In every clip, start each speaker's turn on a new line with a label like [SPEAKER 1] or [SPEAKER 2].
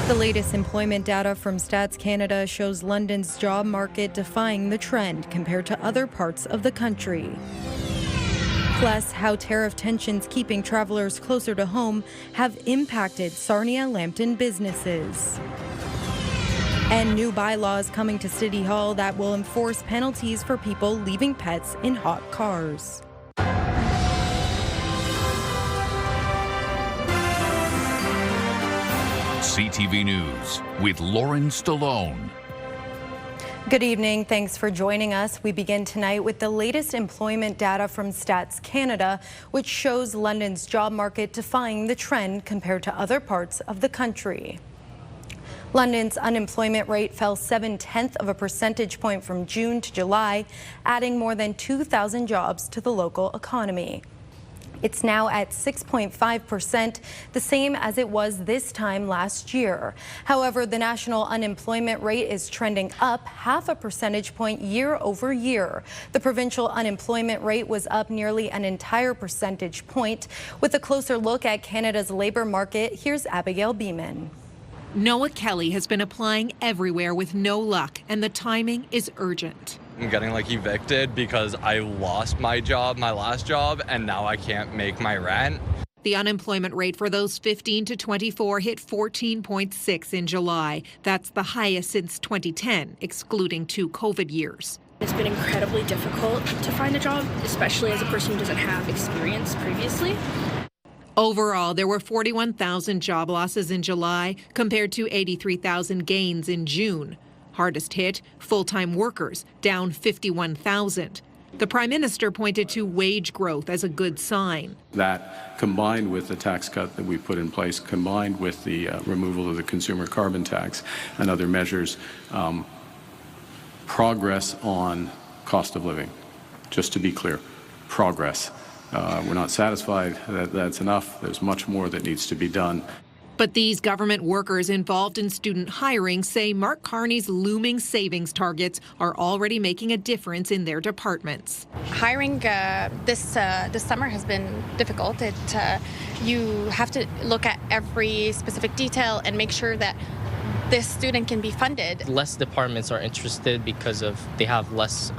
[SPEAKER 1] The latest employment data from Stats Canada shows London's job market defying the trend compared to other parts of the country. Plus, how tariff tensions keeping travelers closer to home have impacted Sarnia-Lambton businesses. And new bylaws coming to City Hall that will enforce penalties for people leaving pets in hot cars.
[SPEAKER 2] CTV News with Lauren Stallone.
[SPEAKER 1] Good evening. Thanks for joining us. We begin tonight with the latest employment data from Stats Canada, which shows London's job market defying the trend compared to other parts of the country. London's unemployment rate fell 0.7 of a percentage point from June to July, adding more than 2,000 jobs to the local economy. It's now at 6.5%, the same as it was this time last year. However, the national unemployment rate is trending up 0.5 percentage point year over year. The provincial unemployment rate was up nearly an entire percentage point. With a closer look at Canada's labour market, here's Abigail Beeman.
[SPEAKER 3] Noah Kelly has been applying everywhere with no luck, and the timing is urgent.
[SPEAKER 4] I'm getting evicted because I lost my job, my last job, and now I can't make my rent.
[SPEAKER 3] The unemployment rate for those 15 to 24 hit 14.6 in July. That's the highest since 2010, excluding 2 COVID years.
[SPEAKER 5] It's been incredibly difficult to find a job, especially as a person who doesn't have experience previously.
[SPEAKER 3] Overall, there were 41,000 job losses in July compared to 83,000 gains in June. Hardest hit, full-time workers, down 51,000. The Prime Minister pointed to wage growth as a good sign.
[SPEAKER 6] That, combined with the tax cut that we put in place, combined with the removal of the consumer carbon tax and other measures, progress on cost of living. Just to be clear, progress. We're not satisfied that that's enough. There's much more that needs to be done.
[SPEAKER 3] But these government workers involved in student hiring say Mark Carney's looming savings targets are already making a difference in their departments.
[SPEAKER 7] Hiring this summer has been difficult. You have to look at every specific detail and make sure that this student can be funded.
[SPEAKER 8] Less departments are interested because they have less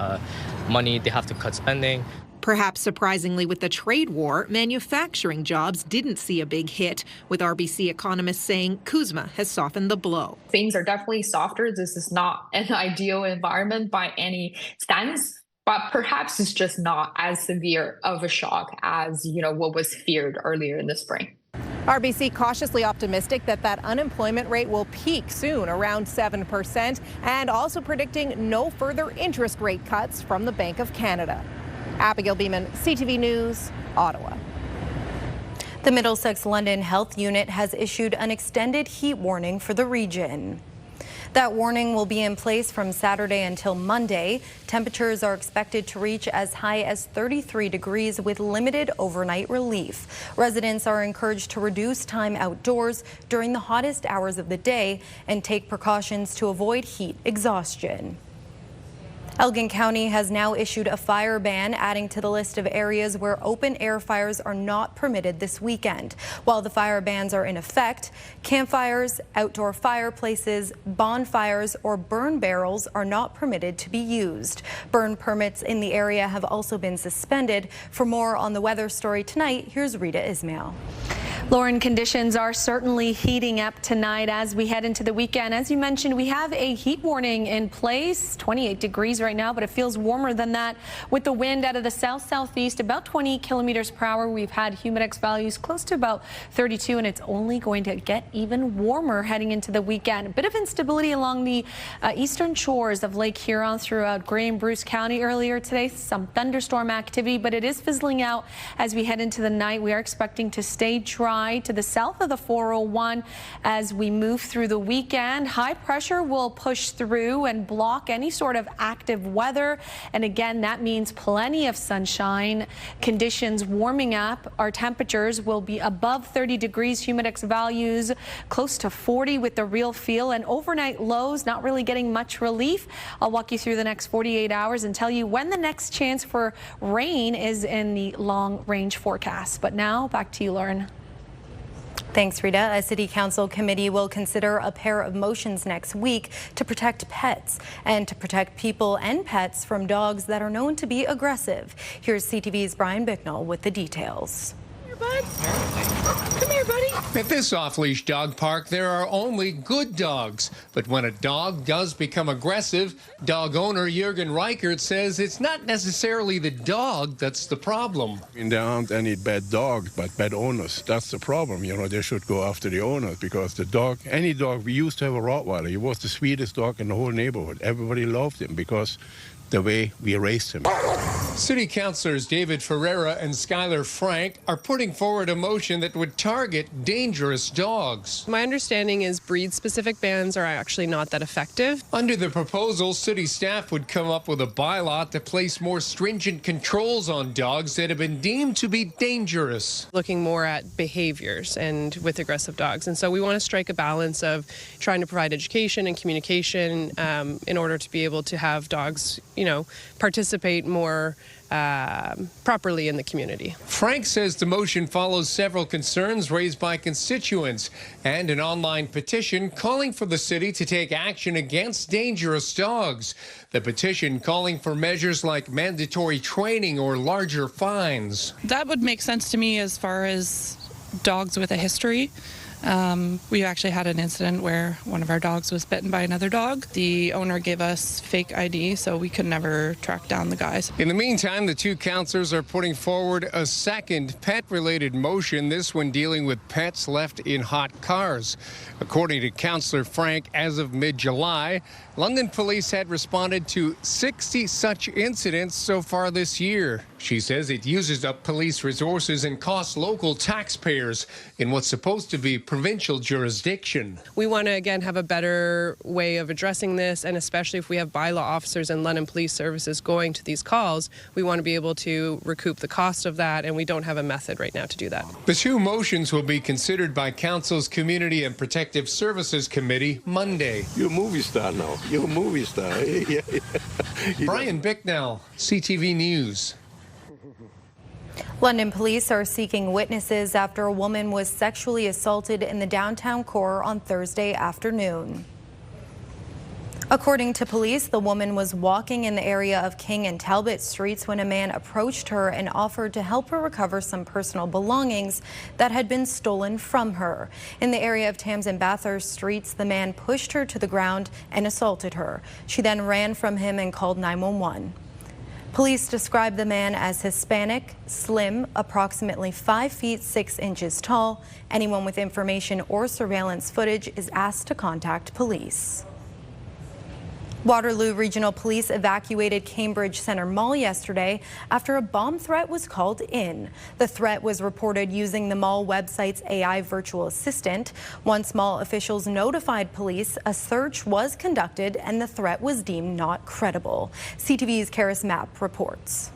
[SPEAKER 8] money, they have to cut spending.
[SPEAKER 3] Perhaps surprisingly, with the trade war, manufacturing jobs didn't see a big hit, with RBC economists saying CUSMA has softened the blow.
[SPEAKER 9] Things are definitely softer. This is not an ideal environment by any stance, but perhaps it's just not as severe of a shock as, what was feared earlier in the spring.
[SPEAKER 10] RBC cautiously optimistic that unemployment rate will peak soon, around 7%, and also predicting no further interest rate cuts from the Bank of Canada. Abigail Beeman, CTV News, Ottawa.
[SPEAKER 1] The Middlesex London Health Unit has issued an extended heat warning for the region. That warning will be in place from Saturday until Monday. Temperatures are expected to reach as high as 33 degrees with limited overnight relief. Residents are encouraged to reduce time outdoors during the hottest hours of the day and take precautions to avoid heat exhaustion. Elgin County has now issued a fire ban, adding to the list of areas where open-air fires are not permitted this weekend. While the fire bans are in effect, campfires, outdoor fireplaces, bonfires, or burn barrels are not permitted to be used. Burn permits in the area have also been suspended. For more on the weather story tonight, here's Rita Ismail.
[SPEAKER 11] Lauren, conditions are certainly heating up tonight as we head into the weekend. As you mentioned, we have a heat warning in place, 28 degrees right now, but it feels warmer than that with the wind out of the south-southeast, about 20 kilometers per hour. We've had humidex values close to about 32, and it's only going to get even warmer heading into the weekend. A bit of instability along the eastern shores of Lake Huron throughout Grey and Bruce County earlier today. Some thunderstorm activity, but it is fizzling out as we head into the night. We are expecting to stay dry to the south of the 401 as we move through the weekend. High pressure will push through and block any sort of active weather, and again that means plenty of sunshine. Conditions warming up. Our temperatures will be above 30 degrees, humidex values close to 40 with the real feel, and overnight lows not really getting much relief. I'll walk you through the next 48 hours and tell you when the next chance for rain is in the long range forecast. But now back to you, Lauren.
[SPEAKER 1] Thanks, Rita. A city council committee will consider a pair of motions next week to protect pets and to protect people and pets from dogs that are known to be aggressive. Here's CTV's Brian Bicknell with the details.
[SPEAKER 12] Come here, buddy. At this off-leash dog park, there are only good dogs. But when a dog does become aggressive, dog owner Jürgen Reichert says it's not necessarily the dog that's the problem.
[SPEAKER 13] There aren't any bad dogs, but bad owners. That's the problem. They should go after the owners because the dog, any dog, we used to have a Rottweiler. He was the sweetest dog in the whole neighborhood. Everybody loved him because the way we raised him.
[SPEAKER 12] City councilors David Ferreira and Skylar Frank are putting forward a motion that would target dangerous dogs.
[SPEAKER 14] My understanding is breed-specific bans are actually not that effective.
[SPEAKER 12] Under the proposal, city staff would come up with a bylaw to place more stringent controls on dogs that have been deemed to be dangerous.
[SPEAKER 14] Looking more at behaviors and with aggressive dogs. And so we want to strike a balance of trying to provide education and communication in order to be able to have dogs, participate more properly in the community.
[SPEAKER 12] Frank says the motion follows several concerns raised by constituents and an online petition calling for the city to take action against dangerous dogs. The petition calling for measures like mandatory training or larger fines.
[SPEAKER 15] That would make sense to me as far as dogs with a history. We actually had an incident where one of our dogs was bitten by another dog. The owner gave us fake ID, so we could never track down the guys.
[SPEAKER 12] In the meantime, the two councillors are putting forward a second pet-related motion, this one dealing with pets left in hot cars. According to Councillor Frank, as of mid-July, London police had responded to 60 such incidents so far this year. She says it uses up police resources and costs local taxpayers in what's supposed to be provincial jurisdiction.
[SPEAKER 14] We want to, again, have a better way of addressing this, and especially if we have bylaw officers and London Police Services going to these calls, we want to be able to recoup the cost of that, and we don't have a method right now to do that.
[SPEAKER 12] The two motions will be considered by Council's Community and Protective Services Committee Monday.
[SPEAKER 13] You're a movie star now. You're a movie star.
[SPEAKER 12] Brian Bicknell, CTV News.
[SPEAKER 1] London police are seeking witnesses after a woman was sexually assaulted in the downtown core on Thursday afternoon. According to police, the woman was walking in the area of King and Talbot Streets when a man approached her and offered to help her recover some personal belongings that had been stolen from her. In the area of Thames and Bathurst Streets, the man pushed her to the ground and assaulted her. She then ran from him and called 911. Police described the man as Hispanic, slim, approximately 5 feet 6 inches tall. Anyone with information or surveillance footage is asked to contact police. Waterloo Regional Police evacuated Cambridge Centre Mall yesterday after a bomb threat was called in. The threat was reported using the mall website's AI virtual assistant. Once mall officials notified police, a search was conducted and the threat was deemed not credible. CTV's Karis Mapp reports.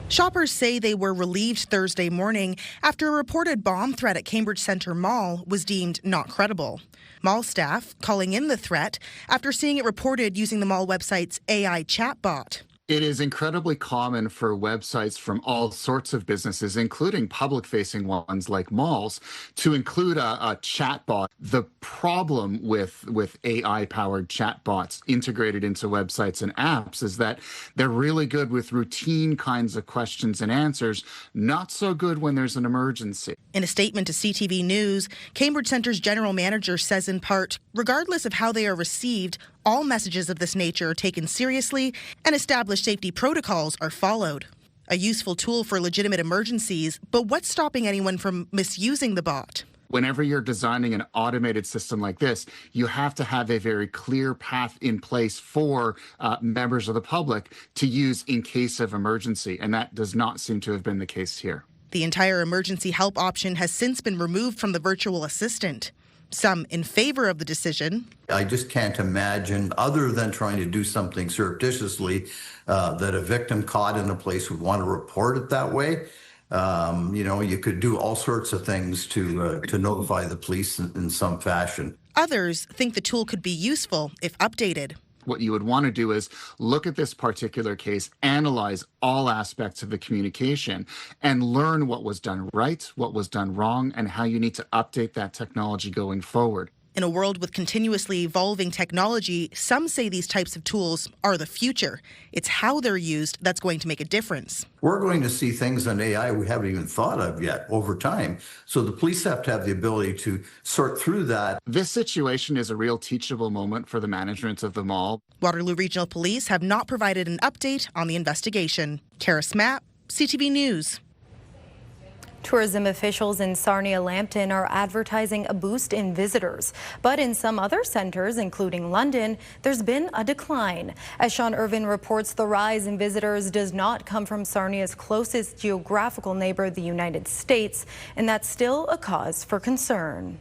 [SPEAKER 16] Shoppers say they were relieved Thursday morning after a reported bomb threat at Cambridge Centre Mall was deemed not credible. Mall staff calling in the threat after seeing it reported using the mall website's AI chatbot.
[SPEAKER 17] It is incredibly common for websites from all sorts of businesses, including public-facing ones like malls, to include a chatbot. The problem with AI-powered chatbots integrated into websites and apps is that they're really good with routine kinds of questions and answers, not so good when there's an emergency.
[SPEAKER 16] In a statement to CTV News, Cambridge Centre's general manager says in part, regardless of how they are received, all messages of this nature are taken seriously and established safety protocols are followed. A useful tool for legitimate emergencies, but what's stopping anyone from misusing the bot?
[SPEAKER 17] Whenever you're designing an automated system like this, you have to have a very clear path in place for members of the public to use in case of emergency, and that does not seem to have been the case here.
[SPEAKER 16] The entire emergency help option has since been removed from the virtual assistant. Some in favor of the decision.
[SPEAKER 18] I just can't imagine, other than trying to do something surreptitiously, that a victim caught in a place would want to report it that way. You could do all sorts of things to notify the police in some fashion.
[SPEAKER 16] Others think the tool could be useful if updated.
[SPEAKER 17] What you would want to do is look at this particular case, analyze all aspects of the communication, and learn what was done right, what was done wrong, and how you need to update that technology going forward.
[SPEAKER 16] In a world with continuously evolving technology, some say these types of tools are the future. It's how they're used that's going to make a difference.
[SPEAKER 18] We're going to see things in AI we haven't even thought of yet over time. So the police have to have the ability to sort through that.
[SPEAKER 17] This situation is a real teachable moment for the management of the mall.
[SPEAKER 16] Waterloo Regional Police have not provided an update on the investigation. Kara Smapp, CTV News.
[SPEAKER 1] Tourism officials in Sarnia Lambton are advertising a boost in visitors. But in some other centres, including London, there's been a decline. As Sean Irvin reports, the rise in visitors does not come from Sarnia's closest geographical neighbour, the United States, and that's still a cause for concern.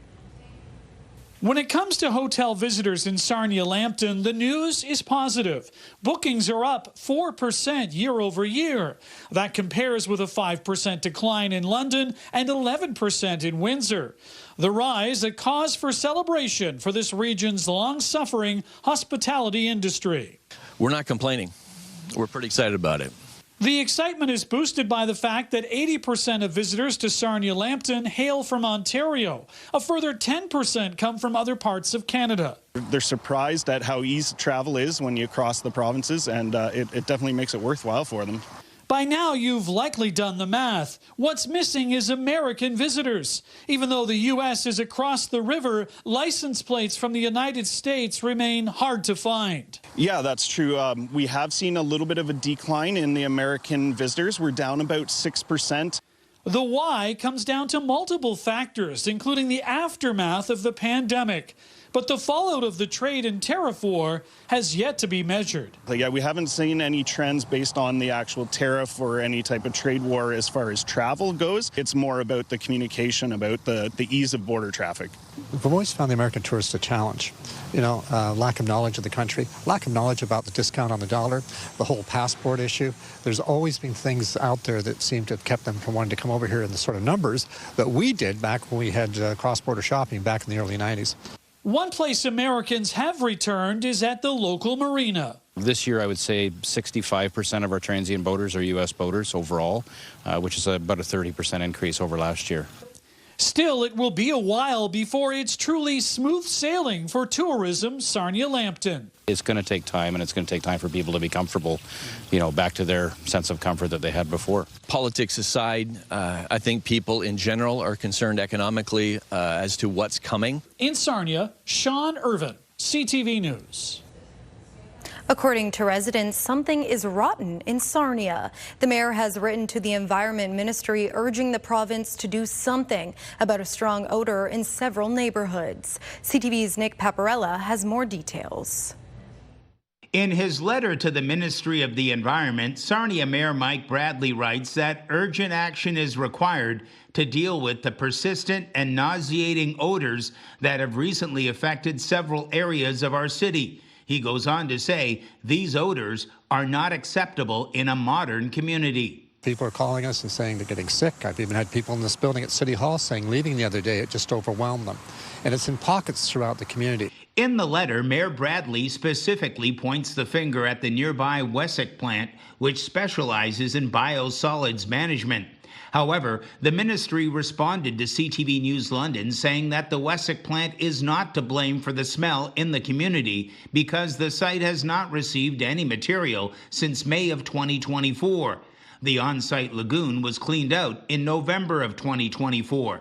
[SPEAKER 19] When it comes to hotel visitors in Sarnia Lambton, the news is positive. Bookings are up 4% year over year. That compares with a 5% decline in London and 11% in Windsor. The rise a cause for celebration for this region's long-suffering hospitality industry.
[SPEAKER 20] We're not complaining. We're pretty excited about it.
[SPEAKER 19] The excitement is boosted by the fact that 80% of visitors to Sarnia Lambton hail from Ontario. A further 10% come from other parts of Canada.
[SPEAKER 21] They're surprised at how easy travel is when you cross the provinces, and it definitely makes it worthwhile for them.
[SPEAKER 19] By now, you've likely done the math. What's missing is American visitors. Even though the U.S. is across the river, license plates from the United States remain hard to find.
[SPEAKER 21] Yeah, that's true. We have seen a little bit of a decline in the American visitors. We're down about 6%.
[SPEAKER 19] The why comes down to multiple factors, including the aftermath of the pandemic. But the fallout of the trade and tariff war has yet to be measured.
[SPEAKER 21] Yeah, we haven't seen any trends based on the actual tariff or any type of trade war as far as travel goes. It's more about the communication, about the ease of border traffic.
[SPEAKER 22] We've always found the American tourist a challenge. You know, lack of knowledge of the country, lack of knowledge about the discount on the dollar, the whole passport issue. There's always been things out there that seem to have kept them from wanting to come over here in the sort of numbers that we did back when we had cross-border shopping back in the early 90s.
[SPEAKER 19] One place Americans have returned is at the local marina.
[SPEAKER 23] This year, I would say 65% of our transient boaters are U.S. boaters overall, which is about a 30% increase over last year.
[SPEAKER 19] Still, it will be a while before it's truly smooth sailing for tourism Sarnia Lambton.
[SPEAKER 23] It's going to take time, and it's going to take time for people to be comfortable, you know, back to their sense of comfort that they had before.
[SPEAKER 20] Politics aside, I think people in general are concerned economically as to what's coming.
[SPEAKER 19] In Sarnia, Sean Irvin, CTV News.
[SPEAKER 1] According to residents, something is rotten in Sarnia. The mayor has written to the Environment Ministry urging the province to do something about a strong odor in several neighborhoods. CTV's Nick Paparella has more details.
[SPEAKER 24] In his letter to the Ministry of the Environment, Sarnia Mayor Mike Bradley writes that urgent action is required to deal with the persistent and nauseating odors that have recently affected several areas of our city. He goes on to say these odors are not acceptable in a modern community.
[SPEAKER 22] People are calling us and saying they're getting sick. I've even had people in this building at City Hall saying leaving the other day, it just overwhelmed them. And it's in pockets throughout the community.
[SPEAKER 24] In the letter, Mayor Bradley specifically points the finger at the nearby Wessex plant, which specializes in biosolids management. However, the ministry responded to CTV News London saying that the Wessex plant is not to blame for the smell in the community because the site has not received any material since May of 2024. The on-site lagoon was cleaned out in November of 2024.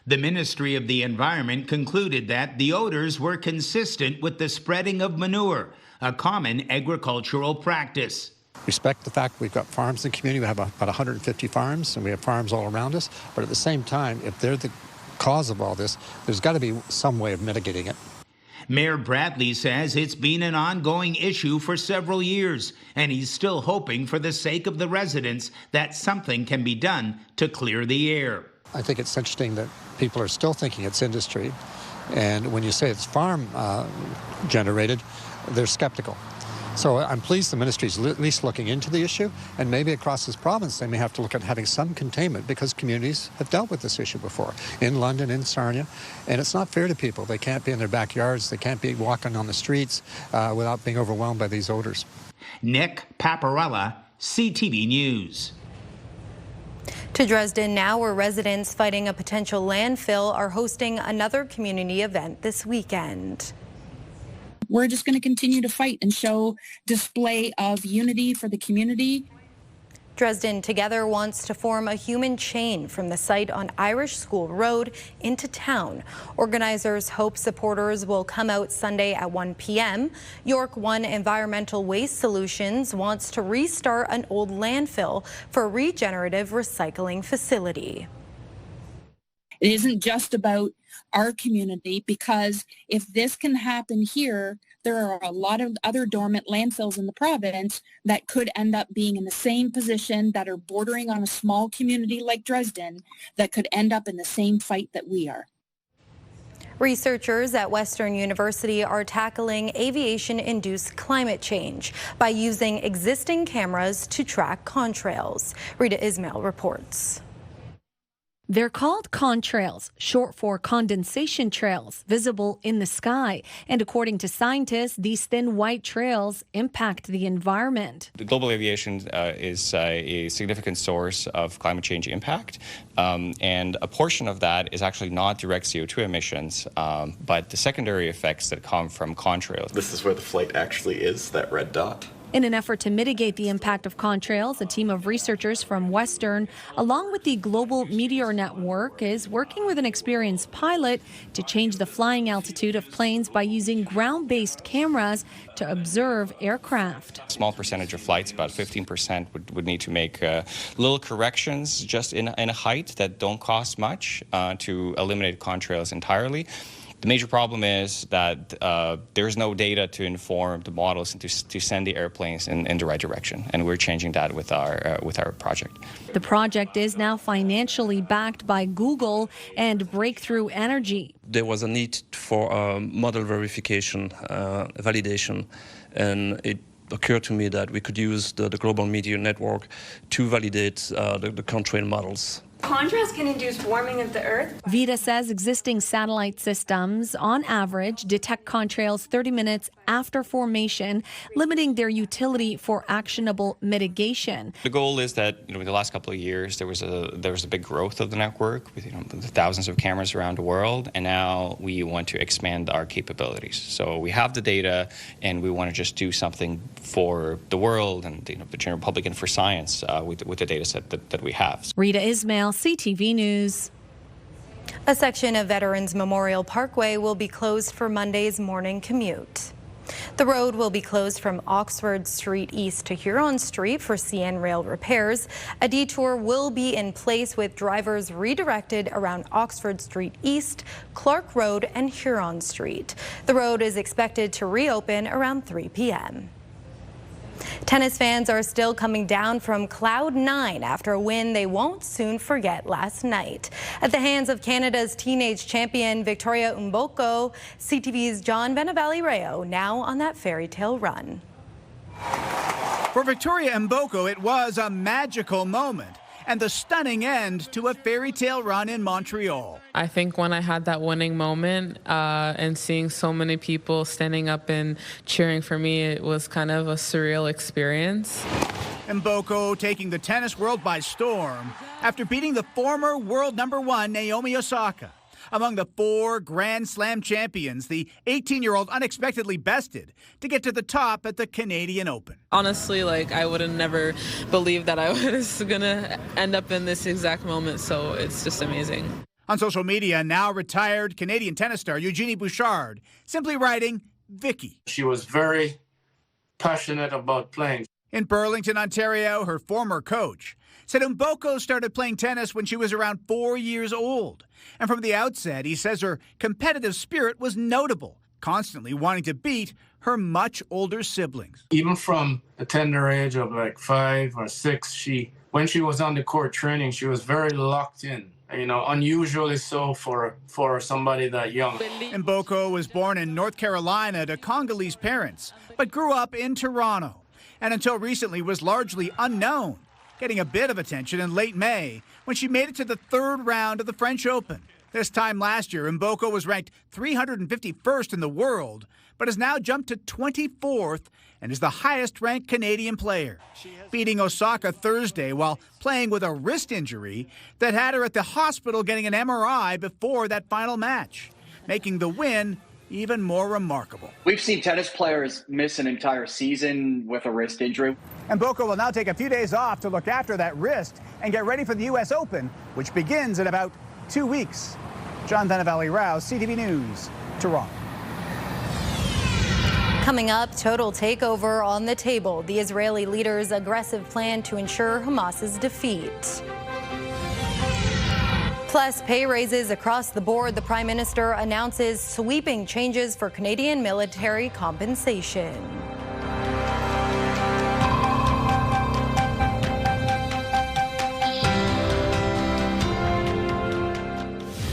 [SPEAKER 24] The Ministry of the Environment concluded that the odors were consistent with the spreading of manure, a common agricultural practice.
[SPEAKER 22] Respect the fact we've got farms in the community. We have about 150 farms, and we have farms all around us. But at the same time, if they're the cause of all this, there's got to be some way of mitigating it.
[SPEAKER 24] Mayor Bradley says it's been an ongoing issue for several years, and he's still hoping for the sake of the residents that something can be done to clear the air.
[SPEAKER 22] I think it's interesting that people are still thinking it's industry, and when you say it's farm generated, they're skeptical. So I'm pleased the ministry is at least looking into the issue, and maybe across this province they may have to look at having some containment because communities have dealt with this issue before, in London, in Sarnia, and it's not fair to people. They can't be in their backyards, they can't be walking on the streets without being overwhelmed by these odors.
[SPEAKER 24] Nick Paparella, CTV News.
[SPEAKER 1] To Dresden now, where residents fighting a potential landfill are hosting another community event this weekend.
[SPEAKER 2] We're just going to continue to fight and show display of unity for the community.
[SPEAKER 1] Dresden Together wants to form a human chain from the site on Irish School Road into town. Organizers hope supporters will come out Sunday at 1 p.m. York One Environmental Waste Solutions wants to restart an old landfill for a regenerative recycling facility.
[SPEAKER 2] It isn't just about our community, because if this can happen here, there are a lot of other dormant landfills in the province that could end up being in the same position, that are bordering on a small community like Dresden, that could end up in the same fight that we are.
[SPEAKER 1] Researchers at Western University are tackling aviation-induced climate change by using existing cameras to track contrails. Rita Ismail reports.
[SPEAKER 4] They're called contrails, short for condensation trails, visible in the sky. And according to scientists, these thin white trails impact the environment.
[SPEAKER 5] The global aviation is a significant source of climate change impact. And a portion of that is actually not direct CO2 emissions, but the secondary effects that come from contrails.
[SPEAKER 6] This is where the flight actually is, that red dot.
[SPEAKER 4] In an effort to mitigate the impact of contrails, a team of researchers from Western, along with the Global Meteor Network, is working with an experienced pilot to change the flying altitude of planes by using ground-based cameras to observe aircraft.
[SPEAKER 5] A small percentage of flights, about 15%, would need to make little corrections just in a height that don't cost much to eliminate contrails entirely. The major problem is that there's no data to inform the models and to send the airplanes in the right direction, and we're changing that with our project.
[SPEAKER 4] The project is now financially backed by Google and Breakthrough Energy.
[SPEAKER 25] There was a need for model verification, validation, and it occurred to me that we could use the Global Meteor Network to validate the contrail models.
[SPEAKER 26] Contrails can induce warming of the Earth.
[SPEAKER 4] Vita says existing satellite systems, on average, detect contrails 30 minutes after formation, limiting their utility for actionable mitigation.
[SPEAKER 5] The goal is that in the last couple of years there was a big growth of the network with thousands of cameras around the world, and now we want to expand our capabilities. So we have the data, and we want to just do something for the world and the general public and for science with the data set that we have.
[SPEAKER 4] Rita Ismail, CTV News.
[SPEAKER 1] A section of Veterans Memorial Parkway will be closed for Monday's morning commute. The road will be closed from Oxford Street East to Huron Street for CN Rail repairs. A detour will be in place with drivers redirected around Oxford Street East, Clark Road, and Huron Street. The road is expected to reopen around 3 p.m. Tennis fans are still coming down from cloud 9 after a win they won't soon forget last night. At the hands of Canada's teenage champion Victoria Mboko, CTV's John Benavalli-Rayo now on that fairy tale run.
[SPEAKER 27] For Victoria Mboko, it was a magical moment and the stunning end to a fairy tale run in Montreal.
[SPEAKER 28] I think when I had that winning moment and seeing so many people standing up and cheering for me, it was kind of a surreal experience.
[SPEAKER 27] Mboko taking the tennis world by storm after beating the former world #1 Naomi Osaka. Among the 4 Grand Slam champions, the 18-year-old unexpectedly bested to get to the top at the Canadian Open.
[SPEAKER 28] Honestly, I would have never believed that I was going to end up in this exact moment, so it's just amazing.
[SPEAKER 27] On social media, now retired Canadian tennis star Eugenie Bouchard simply writing, Vicky.
[SPEAKER 29] She was very passionate about playing.
[SPEAKER 27] In Burlington, Ontario, her former coach said Mboko started playing tennis when she was around 4 years old. And from the outset, he says her competitive spirit was notable, constantly wanting to beat her much older siblings.
[SPEAKER 29] Even from a tender age of 5 or 6, when she was on the court training, she was very locked in unusually so for somebody that young.
[SPEAKER 27] Mboko was born in North Carolina to Congolese parents, but grew up in Toronto, and until recently was largely unknown, getting a bit of attention in late May when she made it to the third round of the French Open. This time last year, Mboko was ranked 351st in the world, but has now jumped to 24th and is the highest-ranked Canadian player, beating Osaka Thursday while playing with a wrist injury that had her at the hospital getting an MRI before that final match, making the win even more remarkable.
[SPEAKER 3] We've seen tennis players miss an entire season with a wrist injury.
[SPEAKER 27] Mboko will now take a few days off to look after that wrist and get ready for the U.S. Open, which begins in about 2 weeks. John Valley-Rouse, CTV News, Toronto.
[SPEAKER 1] Coming up, total takeover on the table. The Israeli leader's aggressive plan to ensure Hamas's defeat. Plus, pay raises across the board. The Prime Minister announces sweeping changes for Canadian military compensation.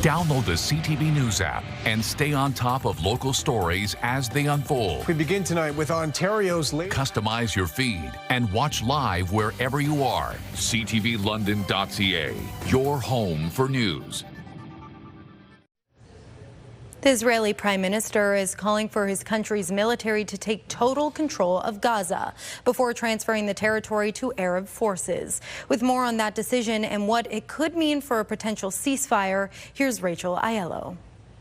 [SPEAKER 7] Download the CTV News app and stay on top of local stories as they unfold.
[SPEAKER 8] We begin tonight with Ontario's
[SPEAKER 7] Customize your feed and watch live wherever you are. ctvlondon.ca, your home for news.
[SPEAKER 1] The Israeli Prime Minister is calling for his country's military to take total control of Gaza before transferring the territory to Arab forces. With more on that decision and what it could mean for a potential ceasefire, here's Rachel Aiello.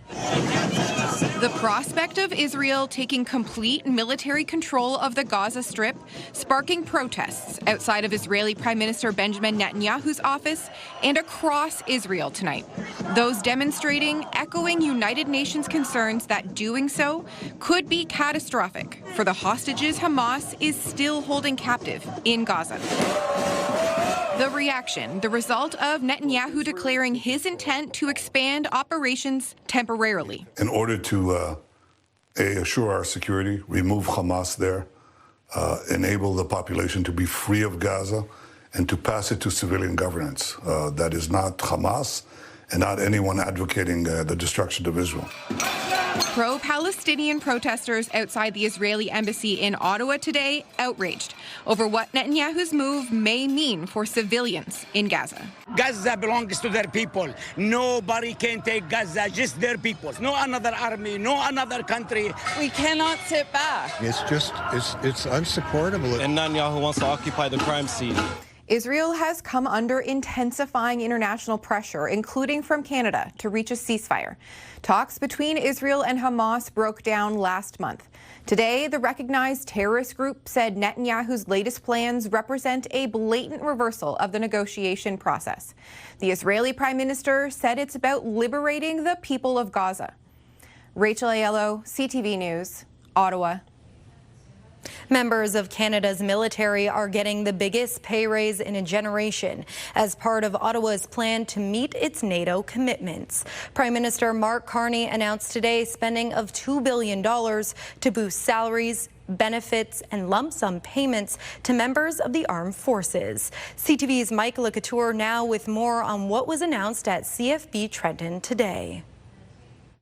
[SPEAKER 9] The prospect of Israel taking complete military control of the Gaza Strip, sparking protests outside of Israeli Prime Minister Benjamin Netanyahu's office and across Israel tonight. Those demonstrating echoing United Nations concerns that doing so could be catastrophic for the hostages Hamas is still holding captive in Gaza. The reaction, the result of Netanyahu declaring his intent to expand operations temporarily.
[SPEAKER 10] In order to assure our security, remove Hamas there, enable the population to be free of Gaza, and to pass it to civilian governance. That is not Hamas and not anyone advocating the destruction of Israel.
[SPEAKER 9] Pro-Palestinian protesters outside the Israeli embassy in Ottawa today outraged over what Netanyahu's move may mean for civilians in Gaza.
[SPEAKER 11] Gaza belongs to their people. Nobody can take Gaza, just their people. No another army, no another country.
[SPEAKER 13] We cannot sit back.
[SPEAKER 14] It's unsupportable.
[SPEAKER 15] And Netanyahu wants to occupy the crime scene.
[SPEAKER 9] Israel has come under intensifying international pressure, including from Canada, to reach a ceasefire. Talks between Israel and Hamas broke down last month. Today, the recognized terrorist group said Netanyahu's latest plans represent a blatant reversal of the negotiation process. The Israeli Prime Minister said it's about liberating the people of Gaza. Rachel Aiello, CTV News, Ottawa.
[SPEAKER 1] Members of Canada's military are getting the biggest pay raise in a generation as part of Ottawa's plan to meet its NATO commitments. Prime Minister Mark Carney announced today spending of $2 billion to boost salaries, benefits and lump sum payments to members of the armed forces. CTV's Mike LeCouture now with more on what was announced at CFB Trenton today.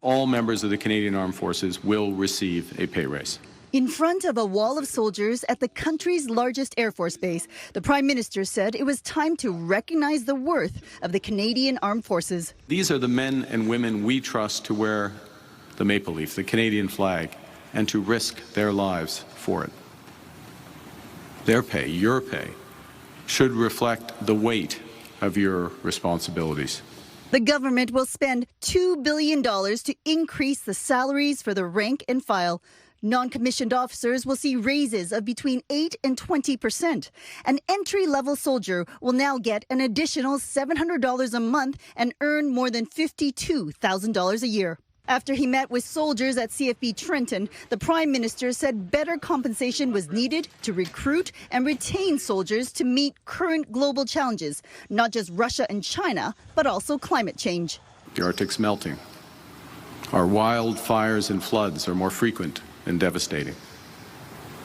[SPEAKER 30] All members of the Canadian Armed Forces will receive a pay raise.
[SPEAKER 31] In front of a wall of soldiers at the country's largest Air Force base, the Prime Minister said it was time to recognize the worth of the Canadian Armed Forces.
[SPEAKER 30] These are the men and women we trust to wear the maple leaf, the Canadian flag, and to risk their lives for it. Their pay, your pay, should reflect the weight of your responsibilities.
[SPEAKER 31] The government will spend $2 billion to increase the salaries for the rank and file. Non-commissioned officers will see raises of between 8 and 20%. An entry-level soldier will now get an additional $700 a month and earn more than $52,000 a year. After he met with soldiers at CFB Trenton, the Prime Minister said better compensation was needed to recruit and retain soldiers to meet current global challenges, not just Russia and China, but also climate change.
[SPEAKER 30] The Arctic's melting. Our wildfires and floods are more frequent and devastating.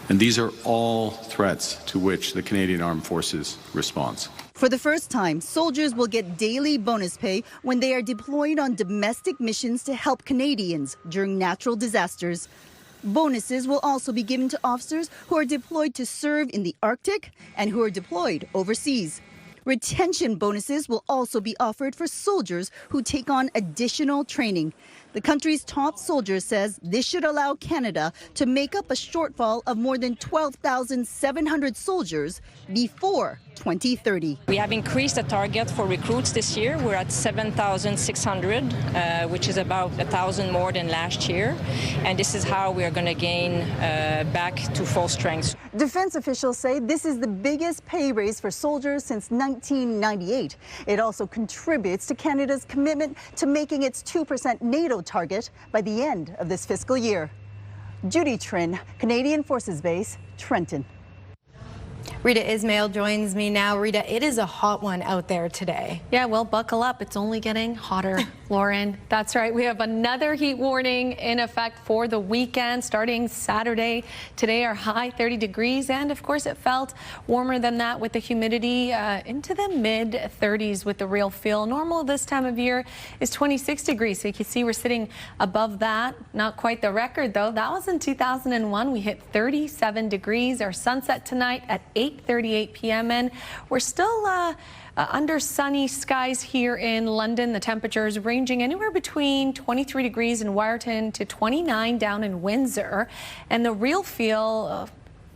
[SPEAKER 30] And these are all threats to which the Canadian Armed Forces responds.
[SPEAKER 31] For the first time, soldiers will get daily bonus pay when they are deployed on domestic missions to help Canadians during natural disasters. Bonuses will also be given to officers who are deployed to serve in the Arctic and who are deployed overseas. Retention bonuses will also be offered for soldiers who take on additional training. The country's top soldier says this should allow Canada to make up a shortfall of more than 12,700 soldiers before 2030.
[SPEAKER 2] We have increased the target for recruits this year. We're at 7,600, which is about 1,000 more than last year. And this is how we are going to gain back to full strength.
[SPEAKER 31] Defense officials say this is the biggest pay raise for soldiers since 1998. It also contributes to Canada's commitment to making its 2% NATO target by the end of this fiscal year. Judy Trin, Canadian Forces Base, Trenton.
[SPEAKER 1] Rita Ismail joins me now. Rita, it is a hot one out there today.
[SPEAKER 4] Yeah, well, buckle up. It's only getting hotter, Lauren. That's right. We have another heat warning in effect for the weekend starting Saturday. Today, our high 30 degrees. And of course, it felt warmer than that with the humidity into the mid 30s with the real feel. Normal this time of year is 26 degrees. So you can see we're sitting above that. Not quite the record, though. That was in 2001. We hit 37 degrees. Our sunset tonight at 8:38 p.m. and we're still under sunny skies here in London. The temperatures ranging anywhere between 23 degrees in Wyerton to 29 down in Windsor, and the real feel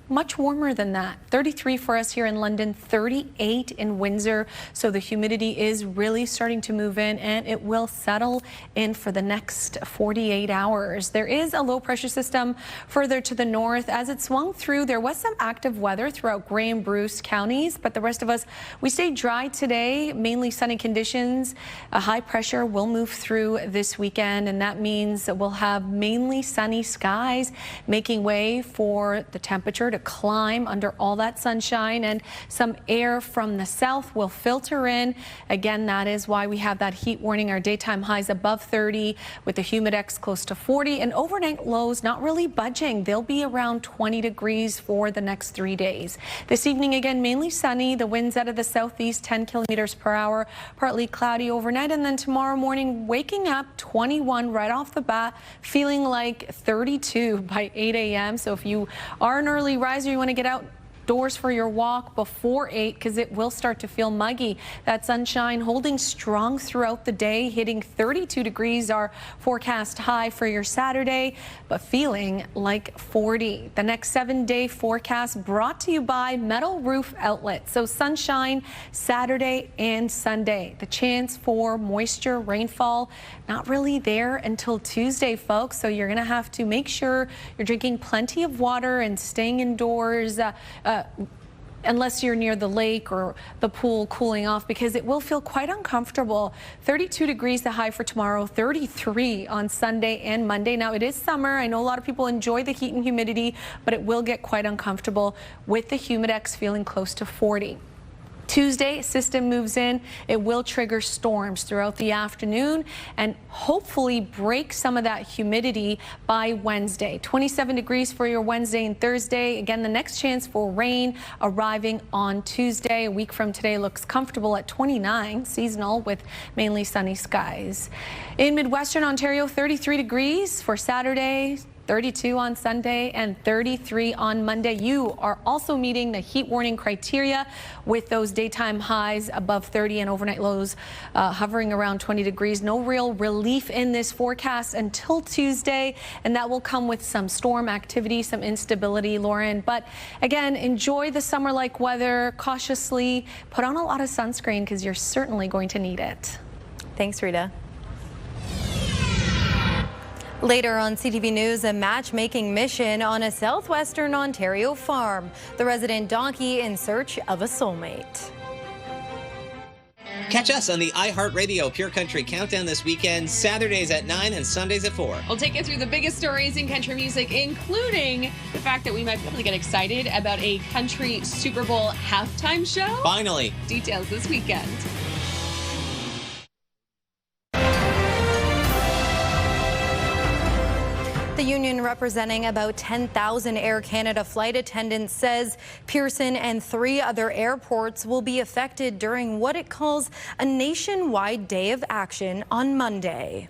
[SPEAKER 4] much warmer than that. 33 for us here in London, 38 in Windsor. So the humidity is really starting to move in, and it will settle in for the next 48 hours. There is a low pressure system further to the north. As it swung through, there was some active weather throughout Grey and Bruce counties, but the rest of us, we stayed dry today, mainly sunny conditions. A high pressure will move through this weekend, and that means that we'll have mainly sunny skies, making way for the temperature to climb under all that sunshine, and some air from the south will filter in. Again, that is why we have that heat warning. Our daytime highs above 30 with the humidex close to 40, and overnight lows not really budging. They'll be around 20 degrees for the next 3 days. This evening, again, mainly sunny. The winds out of the southeast 10 kilometers per hour, partly cloudy overnight, and then tomorrow morning waking up 21 right off the bat, feeling like 32 by 8 a.m. So if you are an early riser, you want to get outdoors for your walk before 8 because it will start to feel muggy. That sunshine holding strong throughout the day, hitting 32 degrees, our forecast high for your Saturday, but feeling like 40. The next 7-day forecast brought to you by Metal Roof Outlet. So sunshine Saturday and Sunday. The chance for moisture, rainfall, not really there until Tuesday, folks. So you're going to have to make sure you're drinking plenty of water and staying indoors unless you're near the lake or the pool cooling off, because it will feel quite uncomfortable. 32 degrees the high for tomorrow, 33 on Sunday and Monday. Now, it is summer. I know a lot of people enjoy the heat and humidity, but it will get quite uncomfortable with the humidex feeling close to 40. Tuesday, system moves in. It will trigger storms throughout the afternoon and hopefully break some of that humidity by Wednesday. 27 degrees for your Wednesday and Thursday. Again, the next chance for rain arriving on Tuesday. A week from today looks comfortable at 29, seasonal with mainly sunny skies. In Midwestern Ontario, 33 degrees for Saturday. 32 on Sunday and 33 on Monday. You are also meeting the heat warning criteria with those daytime highs above 30 and overnight lows hovering around 20 degrees. No real relief in this forecast until Tuesday, and that will come with some storm activity, some instability, Lauren. But again, enjoy the summer-like weather cautiously. Put on a lot of sunscreen because you're certainly going to need it.
[SPEAKER 1] Thanks, Rita. Later on CTV News, a matchmaking mission on a southwestern Ontario farm. The resident donkey in search of a soulmate.
[SPEAKER 12] Catch us on the iHeartRadio Pure Country Countdown this weekend, Saturdays at 9 and Sundays at 4.
[SPEAKER 16] We'll take you through the biggest stories in country music, including the fact that we might be able to get excited about a country Super Bowl halftime show.
[SPEAKER 12] Finally.
[SPEAKER 16] Details this weekend.
[SPEAKER 1] The The union representing about 10,000 Air Canada flight attendants says Pearson and 3 other airports will be affected during what it calls a nationwide day of action on Monday.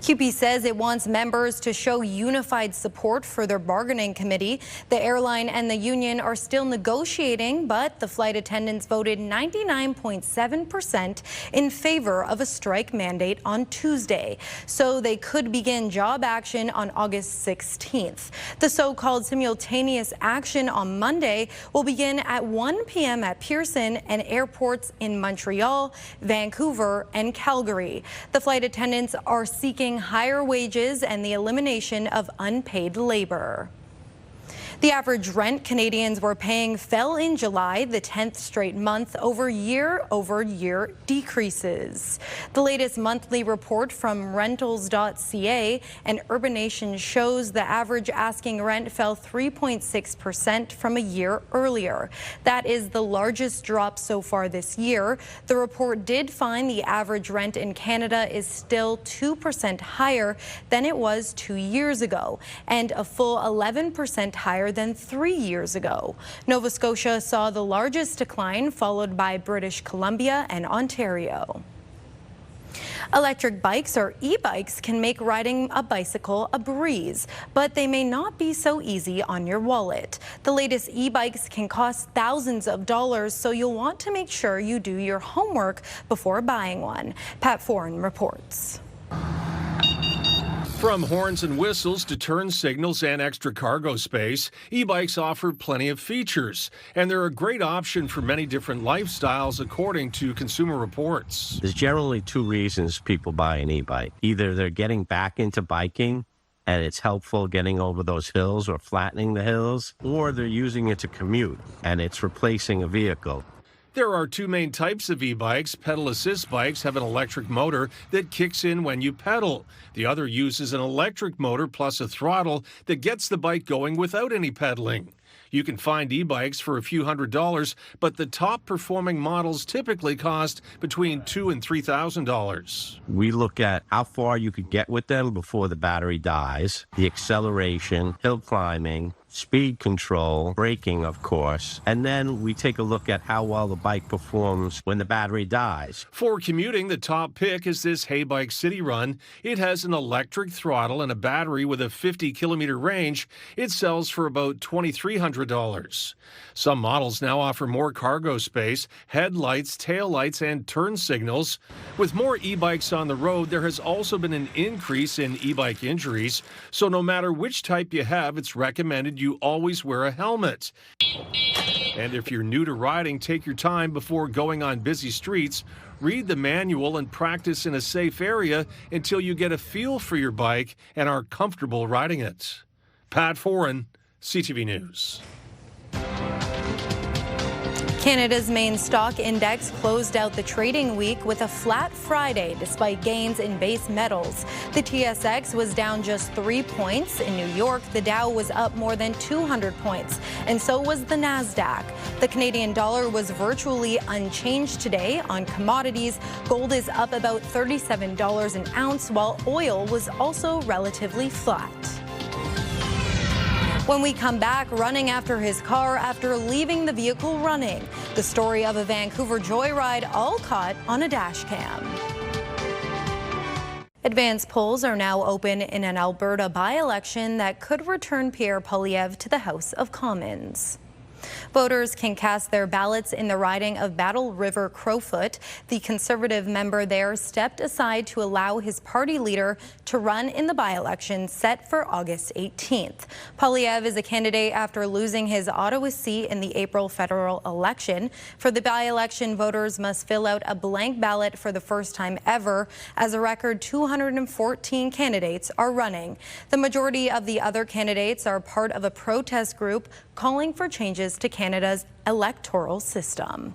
[SPEAKER 1] CUPE says it wants members to show unified support for their bargaining committee. The airline and the union are still negotiating, but the flight attendants voted 99.7% in favor of a strike mandate on Tuesday, so they could begin job action on August 16th. The so-called simultaneous action on Monday will begin at 1 p.m. at Pearson and airports in Montreal, Vancouver, and Calgary. The flight attendants are seeking higher wages and the elimination of unpaid labor. The average rent Canadians were paying fell in July, the 10th straight month over year decreases. The latest monthly report from rentals.ca and Urbanation shows the average asking rent fell 3.6% from a year earlier. That is the largest drop so far this year. The report did find the average rent in Canada is still 2% higher than it was 2 years ago, and a full 11% higher than 3 years ago. Nova Scotia saw the largest decline, followed by British Columbia and Ontario. Electric bikes, or e-bikes, can make riding a bicycle a breeze, but they may not be so easy on your wallet. The latest e-bikes can cost thousands of dollars, so you'll want to make sure you do your homework before buying one. Pat Foran reports.
[SPEAKER 8] From horns and whistles to turn signals and extra cargo space, e-bikes offer plenty of features, and they're a great option for many different lifestyles, according to Consumer Reports.
[SPEAKER 6] There's generally 2 reasons people buy an e-bike. Either they're getting back into biking, and it's helpful getting over those hills or flattening the hills, or they're using it to commute, and it's replacing a vehicle.
[SPEAKER 8] There are 2 main types of e-bikes. Pedal assist bikes have an electric motor that kicks in when you pedal. The other uses an electric motor plus a throttle that gets the bike going without any pedaling. You can find e-bikes for a few $100s, but the top performing models typically cost between $2,000 and $3,000.
[SPEAKER 6] We look at how far you could get with them before the battery dies, the acceleration, hill climbing, speed control, braking, of course, and then we take a look at how well the bike performs when the battery dies.
[SPEAKER 8] For commuting, the top pick is this Haybike City Run. It has an electric throttle and a battery with a 50-kilometer range. It sells for about $2,300. Some models now offer more cargo space, headlights, taillights, and turn signals. With more e-bikes on the road, there has also been an increase in e-bike injuries, so no matter which type you have, it's recommended you always wear a helmet. And if you're new to riding, take your time before going on busy streets. Read the manual and practice in a safe area until you get a feel for your bike and are comfortable riding it. Pat Foran, CTV News.
[SPEAKER 1] Canada's main stock index closed out the trading week with a flat Friday despite gains in base metals. The TSX was down just 3 points. In New York, the Dow was up more than 200 points, and so was the Nasdaq. The Canadian dollar was virtually unchanged today. On commodities, gold is up about $37 an ounce, while oil was also relatively flat. When we come back, running after his car after leaving the vehicle running. The story of a Vancouver joyride, all caught on a dash cam. Advanced polls are now open in an Alberta by-election that could return Pierre Poilievre to the House of Commons. Voters can cast their ballots in the riding of Battle River Crowfoot. The Conservative member there stepped aside to allow his party leader to run in the by-election set for August 18th. Poilievre is a candidate after losing his Ottawa seat in the April federal election. For the by-election, voters must fill out a blank ballot for the first time ever, as a record 214 candidates are running. The majority of the other candidates are part of a protest group calling for changes to Canada's electoral system.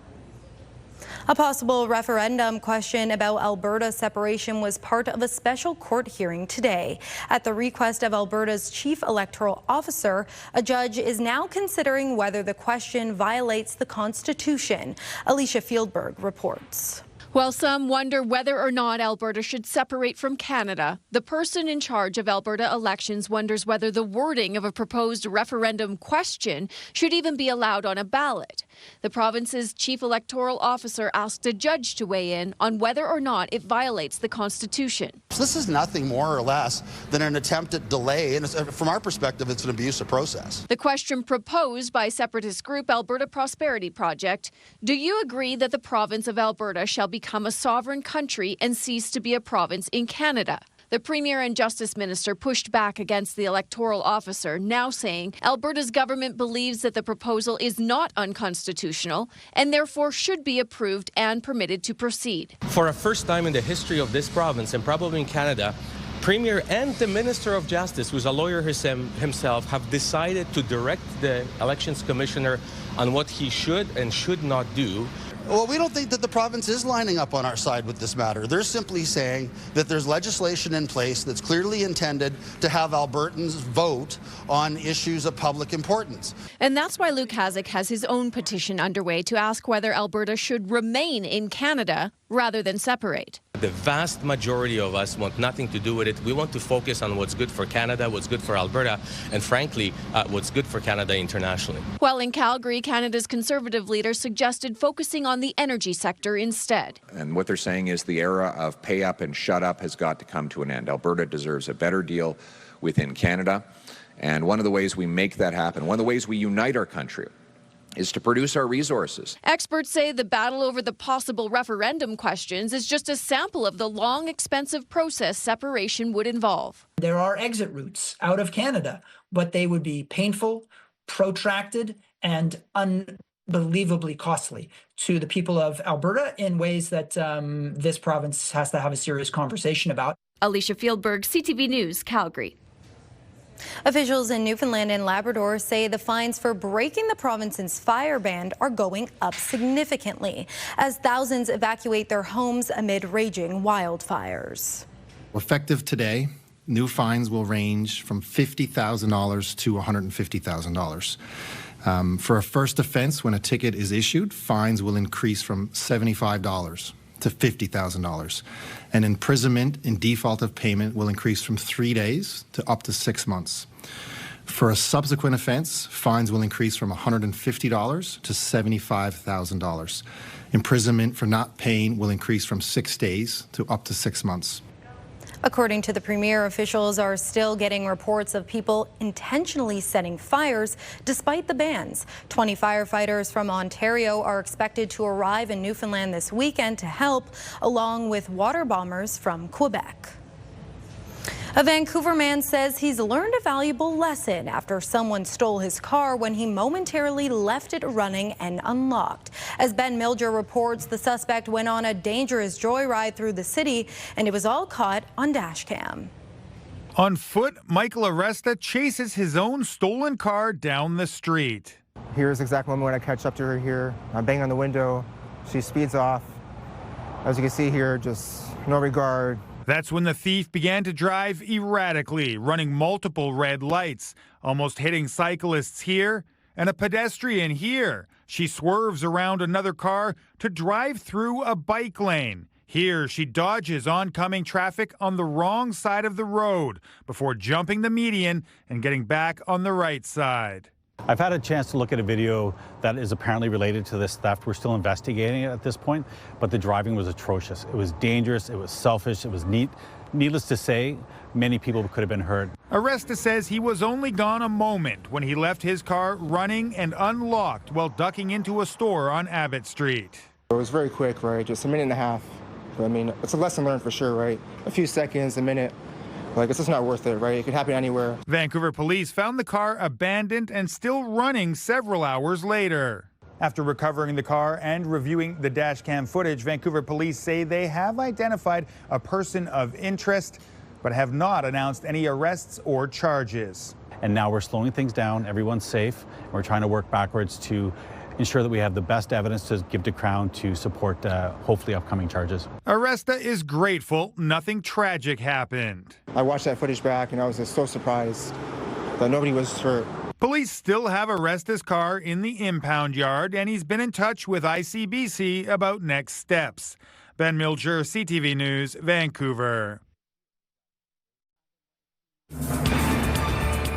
[SPEAKER 1] A possible referendum question about Alberta separation was part of a special court hearing today. At the request of Alberta's chief electoral officer, a judge is now considering whether the question violates the Constitution. Alicia Fieldberg reports.
[SPEAKER 5] While some wonder whether or not Alberta should separate from Canada, the person in charge of Alberta elections wonders whether the wording of a proposed referendum question should even be allowed on a ballot. The province's chief electoral officer asked a judge to weigh in on whether or not it violates the Constitution.
[SPEAKER 17] This is nothing more or less than an attempt at delay, and from our perspective, it's an abusive process.
[SPEAKER 5] The question proposed by separatist group Alberta Prosperity Project: do you agree that the province of Alberta shall become a sovereign country and cease to be a province in Canada? The Premier and Justice Minister pushed back against the electoral officer, now saying Alberta's government believes that the proposal is not unconstitutional and therefore should be approved and permitted to proceed.
[SPEAKER 15] For a first time in the history of this province, and probably in Canada, Premier and the Minister of Justice, who's a lawyer himself, have decided to direct the Elections Commissioner on what he should and should not do.
[SPEAKER 17] Well, we don't think that the province is lining up on our side with this matter. They're simply saying that there's legislation in place that's clearly intended to have Albertans vote on issues of public importance.
[SPEAKER 5] And that's why Luke Hasek has his own petition underway to ask whether Alberta should remain in Canada rather than separate.
[SPEAKER 15] The vast majority of us want nothing to do with it. We want to focus on what's good for Canada, what's good for Alberta, and frankly, what's good for Canada internationally.
[SPEAKER 5] While in Calgary, Canada's Conservative leader suggested focusing on the energy sector instead.
[SPEAKER 18] And what they're saying is the era of pay up and shut up has got to come to an end. Alberta deserves a better deal within Canada. And one of the ways we make that happen, one of the ways we unite our country, is to produce our resources.
[SPEAKER 5] Experts say the battle over the possible referendum questions is just a sample of the long, expensive process separation would involve.
[SPEAKER 19] There are exit routes out of Canada, but they would be painful, protracted, and unbelievably costly to the people of Alberta in ways that this province has to have a serious conversation about.
[SPEAKER 5] Alicia Fieldberg, CTV News, Calgary.
[SPEAKER 1] Officials in Newfoundland and Labrador say the fines for breaking the province's fire ban are going up significantly as thousands evacuate their homes amid raging wildfires.
[SPEAKER 20] Effective today, new fines will range from $50,000 to $150,000. For a first offense, when a ticket is issued, fines will increase from $75 to $50,000. And imprisonment in default of payment will increase from 3 days to up to 6 months. For a subsequent offense, fines will increase from $150 to $75,000. Imprisonment for not paying will increase from 6 days to up to 6 months.
[SPEAKER 1] According to the Premier, officials are still getting reports of people intentionally setting fires despite the bans. 20 firefighters from Ontario are expected to arrive in Newfoundland this weekend to help, along with water bombers from Quebec. A Vancouver man says he's learned a valuable lesson after someone stole his car when he momentarily left it running and unlocked. As Ben Milger reports, the suspect went on a dangerous joyride through the city, and it was all caught on dashcam.
[SPEAKER 21] On foot, Michael Aresta chases his own stolen car down the street.
[SPEAKER 22] Here's the exact moment when I catch up to her here. I bang on the window. She speeds off. As you can see here, just no regard.
[SPEAKER 21] That's when the thief began to drive erratically, running multiple red lights, almost hitting cyclists here and a pedestrian here. She swerves around another car to drive through a bike lane. Here, she dodges oncoming traffic on the wrong side of the road before jumping the median and getting back on the right side.
[SPEAKER 23] I've had a chance to look at a video that is apparently related to this theft. We're still investigating it at this point, but the driving was atrocious. It was dangerous, it was selfish, it was needless to say, many people could have been hurt.
[SPEAKER 21] Aresta says he was only gone a moment when he left his car running and unlocked while ducking into a store on Abbott Street.
[SPEAKER 22] It was very quick, right? Just a minute and a half. I mean, it's a lesson learned for sure, right? A few seconds, a minute. Like, it's just not worth it, right? It could happen anywhere.
[SPEAKER 21] Vancouver police found the car abandoned and still running several hours later. After recovering the car and reviewing the dash cam footage, Vancouver police say they have identified a person of interest, but have not announced any arrests or charges.
[SPEAKER 23] And now we're slowing things down. Everyone's safe. We're trying to work backwards to ensure that we have the best evidence to give to Crown to support hopefully upcoming charges.
[SPEAKER 21] Aresta is grateful nothing tragic happened.
[SPEAKER 22] I watched that footage back and I was just so surprised that nobody was hurt.
[SPEAKER 21] Police still have Aresta's car in the impound yard, and he's been in touch with ICBC about next steps. Ben Milger, CTV News, Vancouver.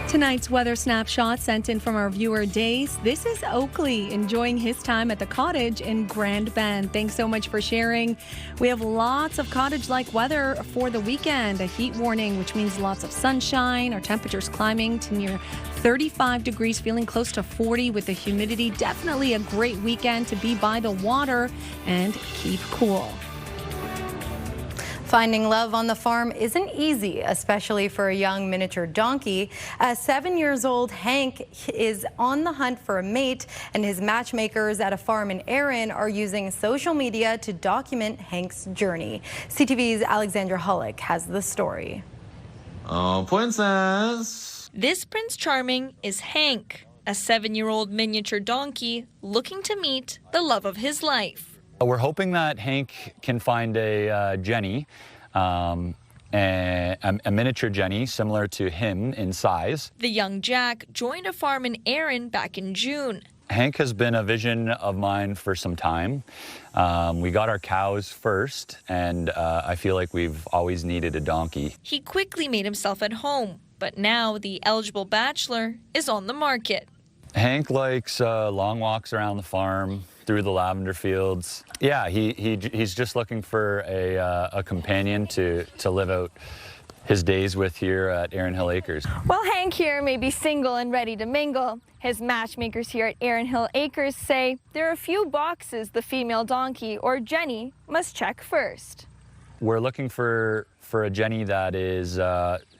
[SPEAKER 4] Tonight's weather snapshot sent in from our viewer Dace. This is Oakley enjoying his time at the cottage in Grand Bend. Thanks so much for sharing. We have lots of cottage-like weather for the weekend. A heat warning, which means lots of sunshine. Our temperatures climbing to near 35 degrees, feeling close to 40 with the humidity. Definitely a great weekend to be by the water and keep cool.
[SPEAKER 1] Finding love on the farm isn't easy, especially for a young miniature donkey. At 7 years old, Hank is on the hunt for a mate, and his matchmakers at a farm in Erin are using social media to document Hank's journey. CTV's Alexandra Hollick has the story.
[SPEAKER 3] Oh, princess!
[SPEAKER 7] This Prince Charming is Hank, a 7-year-old miniature donkey looking to meet the love of his life.
[SPEAKER 10] We're hoping that Hank can find a Jenny, a miniature Jenny similar to him in size.
[SPEAKER 7] The young Jack joined a farm in Erin back in June.
[SPEAKER 10] Hank has been a vision of mine for some time. We got our cows first, and I feel like we've always needed a donkey.
[SPEAKER 7] He quickly made himself at home, but now the eligible bachelor is on the market.
[SPEAKER 10] Hank likes long walks around the farm, through the lavender fields. Yeah, he's just looking for a companion to live out his days with here at Erin Hill Acres.
[SPEAKER 11] While Hank here may be single and ready to mingle, his matchmakers here at Erin Hill Acres say there are a few boxes the female donkey or Jenny must check first.
[SPEAKER 10] We're looking for a Jenny that is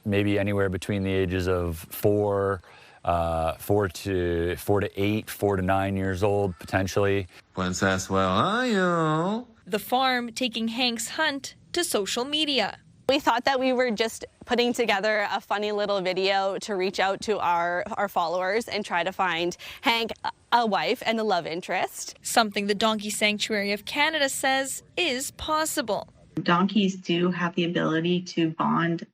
[SPEAKER 10] maybe anywhere between the ages of 4 to 8, 4 to 9 years old, potentially.
[SPEAKER 3] Princess, where are you?
[SPEAKER 7] The farm taking Hank's hunt to social media.
[SPEAKER 13] We thought that we were just putting together a funny little video to reach out to our followers and try to find Hank a wife and a love interest.
[SPEAKER 7] Something the Donkey Sanctuary of Canada says is possible.
[SPEAKER 24] Donkeys do have the ability to bond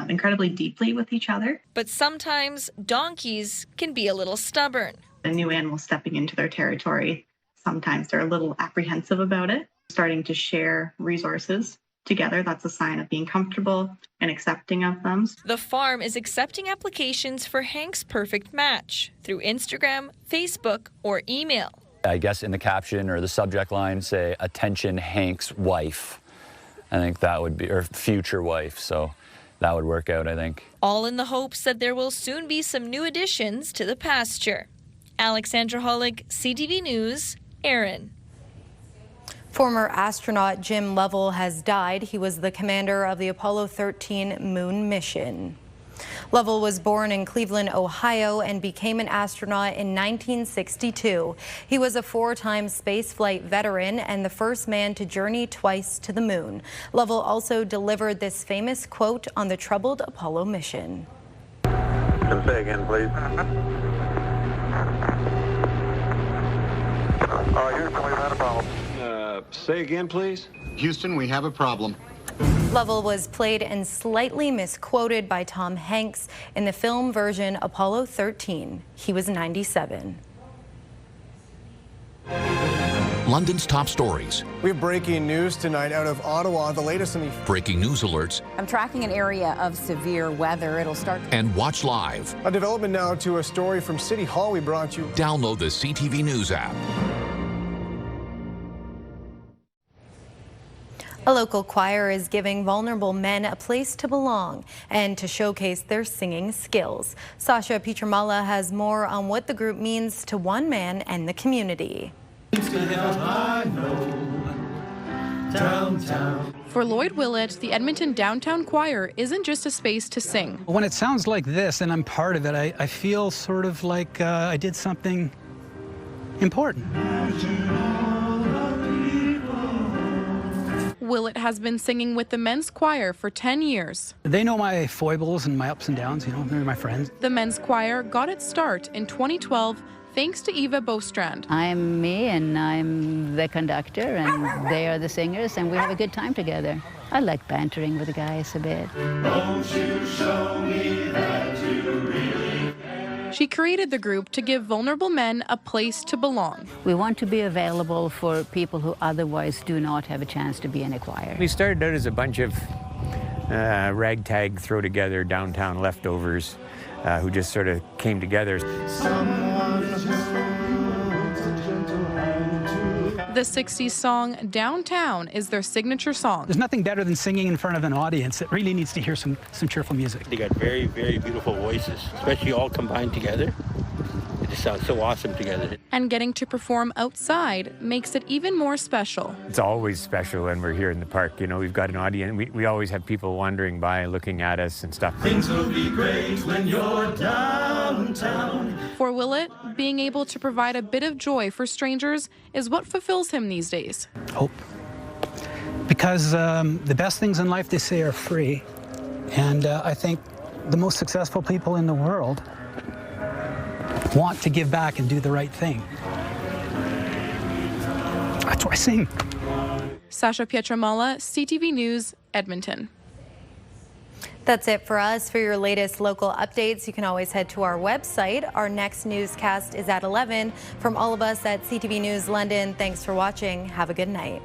[SPEAKER 24] incredibly deeply with each other.
[SPEAKER 7] But sometimes donkeys can be a little stubborn.
[SPEAKER 24] A new animal stepping into their territory, sometimes they're a little apprehensive about it. Starting to share resources together, that's a sign of being comfortable and accepting of them.
[SPEAKER 7] The farm is accepting applications for Hank's perfect match through Instagram, Facebook, or email.
[SPEAKER 10] I guess in the caption or the subject line say, "Attention Hank's wife." I think that would be, or future wife, so that would work out, I think.
[SPEAKER 7] All in the hopes that there will soon be some new additions to the pasture. Alexandra Hollick, CTV News, Erin.
[SPEAKER 1] Former astronaut Jim Levelville has died. He was the commander of the Apollo 13 moon mission. Levelville was born in Cleveland, Ohio, and became an astronaut in 1962. He was a 4-time spaceflight veteran and the first man to journey twice to the moon. Levelville also delivered this famous quote on the troubled Apollo mission.
[SPEAKER 25] Can say again, please. Houston, we've had a problem. Say again, please.
[SPEAKER 14] Houston, we have a problem.
[SPEAKER 1] Levelville was played and slightly misquoted by Tom Hanks in the film version Apollo 13. He was 97.
[SPEAKER 26] London's top stories.
[SPEAKER 27] We have breaking news tonight out of Ottawa. The latest in the
[SPEAKER 26] breaking news alerts.
[SPEAKER 28] I'm tracking an area of severe weather. It'll start.
[SPEAKER 26] And watch live.
[SPEAKER 27] A development now to a story from City Hall we brought you.
[SPEAKER 26] Download the CTV News app.
[SPEAKER 1] A local choir is giving vulnerable men a place to belong and to showcase their singing skills. Sasha Pietramala has more on what the group means to one man and the community.
[SPEAKER 29] For Lloyd Willett, the Edmonton Downtown Choir isn't just a space to sing.
[SPEAKER 32] When it sounds like this and I'm part of it, I feel sort of like I did something important.
[SPEAKER 29] Willett has been singing with the men's choir for 10 years.
[SPEAKER 32] They know my foibles and my ups and downs, you know, they're my friends.
[SPEAKER 29] The men's choir got its start in 2012 thanks to Eva Bostrand.
[SPEAKER 33] I'm me and I'm the conductor and they are the singers and we have a good time together. I like bantering with the guys a bit.
[SPEAKER 29] Won't you show me that you really care? She created the group to give vulnerable men a place to belong.
[SPEAKER 33] We want to be available for people who otherwise do not have a chance to be in a choir.
[SPEAKER 2] We started out as a bunch of ragtag, throw together downtown leftovers who just sort of came together.
[SPEAKER 29] The 60s song Downtown is their signature song.
[SPEAKER 32] There's nothing better than singing in front of an audience that really needs to hear some cheerful music.
[SPEAKER 5] They got very, very beautiful voices, especially all combined together. It just sounds so awesome together.
[SPEAKER 29] And getting to perform outside makes it even more special.
[SPEAKER 2] It's always special when we're here in the park. You know, we've got an audience. We always have people wandering by, looking at us and stuff.
[SPEAKER 6] Things will be great when you're downtown.
[SPEAKER 29] For Willett, being able to provide a bit of joy for strangers is what fulfills him these days.
[SPEAKER 32] Hope. Because the best things in life, they say, are free. And I think the most successful people in the world want to give back and do the right thing. That's why I sing.
[SPEAKER 29] Sasha Pietramala, CTV News, Edmonton.
[SPEAKER 1] That's it for us. For your latest local updates, you can always head to our website. Our next newscast is at 11. From all of us at CTV News London, thanks for watching. Have a good night.